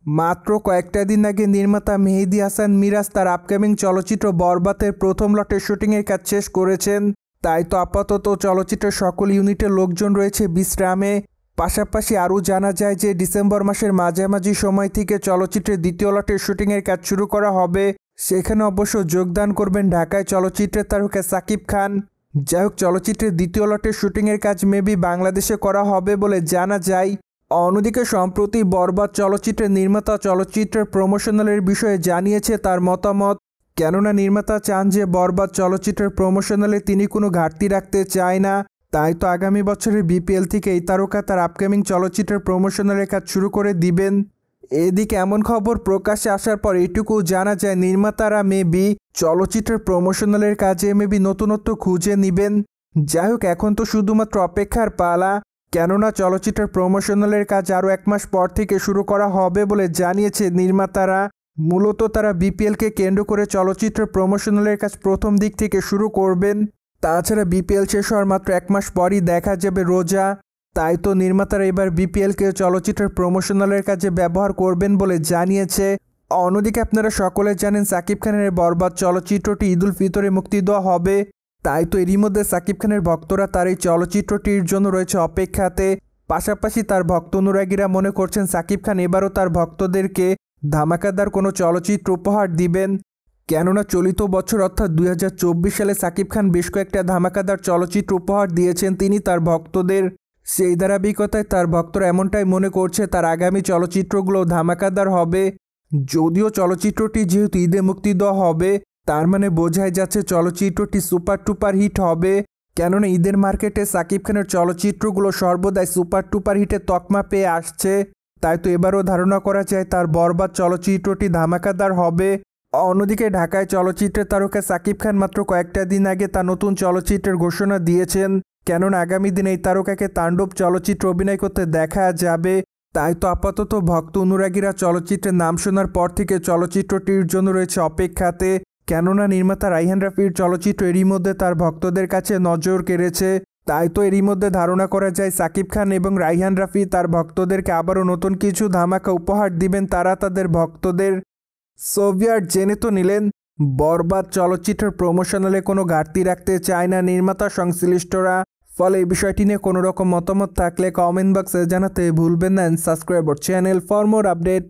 মাত্র কয়েকটা দিন আগে নির্মাতা মেহেদী হাসান মিরাজ তার আপকামিং চলচ্চিত্র বরবাতের প্রথম লটের শুটিংয়ের কাজ শেষ করেছেন। তাই তো আপাতত চলচ্চিত্রের সকল ইউনিটের লোকজন রয়েছে বিশ্রামে। পাশাপাশি আরও জানা যায় যে ডিসেম্বর মাসের মাঝামাঝি সময় থেকে চলচ্চিত্রের দ্বিতীয় লটের শুটিংয়ের কাজ শুরু করা হবে। সেখানে অবশ্য যোগদান করবেন ঢাকায় চলচ্চিত্রের তারকা সাকিব খান। যাই হোক, চলচ্চিত্রের দ্বিতীয় লটের শুটিংয়ের কাজ মেবি বাংলাদেশে করা হবে বলে জানা যায়। অন্যদিকে সম্প্রতি বরবাদ চলচ্চিত্রের নির্মাতা চলচ্চিত্রের প্রমোশনালের বিষয়ে জানিয়েছে তার মতামত। কেননা নির্মাতা চান যে বরবাদ চলচ্চিত্রের প্রমোশনালে তিনি কোনো ঘাটতি রাখতে চায় না। তাই তো আগামী বছরের বিপিএল থেকে এই তারকা তার আপকামিং চলচ্চিত্রের প্রমোশনালের কাজ শুরু করে দিবেন। এদিকে এমন খবর প্রকাশ্যে আসার পর এটুকু জানা যায় নির্মাতারা মেবি চলচ্চিত্রের প্রমোশনালের কাজে মেবি নতুনত্ব খুঁজে নেবেন। যাই হোক, এখন তো শুধুমাত্র অপেক্ষার পালা। কেননা চলচ্চিত্রের প্রমোশনালের কাজ আরও 1 মাস পর থেকে শুরু করা হবে বলে জানিয়েছে নির্মাতারা। মূলত তারা বিপিএলকে কেন্দ্র করে চলচ্চিত্রের প্রমোশনালের কাজ প্রথম দিক থেকে শুরু করবেন। তাছাড়া বিপিএল শেষ হওয়ার মাত্র 1 মাস পরই দেখা যাবে রোজা। তাই তো নির্মাতারা এবার বিপিএলকে চলচ্চিত্রের প্রমোশনালের কাজে ব্যবহার করবেন বলে জানিয়েছে। অন্যদিকে আপনারা সকলে জানেন সাকিব খানের বরবাদ চলচ্চিত্রটি ঈদুল ফিতরে মুক্তি দেওয়া হবে। তাই তো এরই মধ্যে সাকিব খানের ভক্তরা তার এই চলচ্চিত্রটির জন্য রয়েছে অপেক্ষাতে। পাশাপাশি তার ভক্ত অনুরাগীরা মনে করছেন সাকিব খান এবারও তার ভক্তদেরকে ধামাকাদার কোনো চলচ্চিত্র উপহার দিবেন। কেননা চলিত বছর অর্থাৎ 2024 সালে সাকিব খান বেশ কয়েকটা ধামাকাদার চলচ্চিত্র উপহার দিয়েছেন তিনি তার ভক্তদের। সেই ধারাবাহিকতায় তার ভক্তরা এমনটাই মনে করছে তার আগামী চলচ্চিত্রগুলো ধামাকাদার হবে। যদিও চলচ্চিত্রটি যেহেতু ঈদে মুক্তি দেওয়া হবে, তার মানে বোঝাই যাচ্ছে চলচ্চিত্রটি সুপার টুপার হিট হবে। কেননা ঈদের মার্কেটে সাকিব খানের চলচ্চিত্রগুলো সর্বদাই সুপার টুপার হিটের তকমা পেয়ে আসছে। তাই তো এবারও ধারণা করা যায় তার বরবাদ চলচ্চিত্রটি ধামাকাদার হবে। অন্যদিকে ঢাকায় চলচ্চিত্রের তারকা সাকিব খান মাত্র কয়েকটা দিন আগে তার নতুন চলচ্চিত্রের ঘোষণা দিয়েছেন। কেননা আগামী দিনে এই তারকাকে তাণ্ডব চলচ্চিত্র অভিনয় করতে দেখা যাবে। তাই তো আপাতত ভক্ত অনুরাগীরা চলচ্চিত্রের নাম শোনার পর থেকে চলচ্চিত্রটির জন্য রয়েছে অপেক্ষাতে। কেননা নির্মাতা রায়হান রাফির চলচ্চিত্র এরই মধ্যে তার ভক্তদের কাছে নজর কেড়েছে। তাই তো এরই মধ্যে ধারণা করা যায় সাকিব খান এবং রায়হান রাফি তার ভক্তদেরকে আবারও নতুন কিছু ধামাকা উপহার দিবেন তারা তাদের ভক্তদের। সোভিয়ার জেনে তো নিলেন বরবাদ চলচ্চিত্রের প্রমোশনালে কোনো ঘাটতি রাখতে চায় না নির্মাতা সংশ্লিষ্টরা। ফলে এই বিষয়টি নিয়ে কোনো রকম মতামত থাকলে কমেন্ট বক্সে জানাতে ভুলবেন না। Subscribe our channel for more update.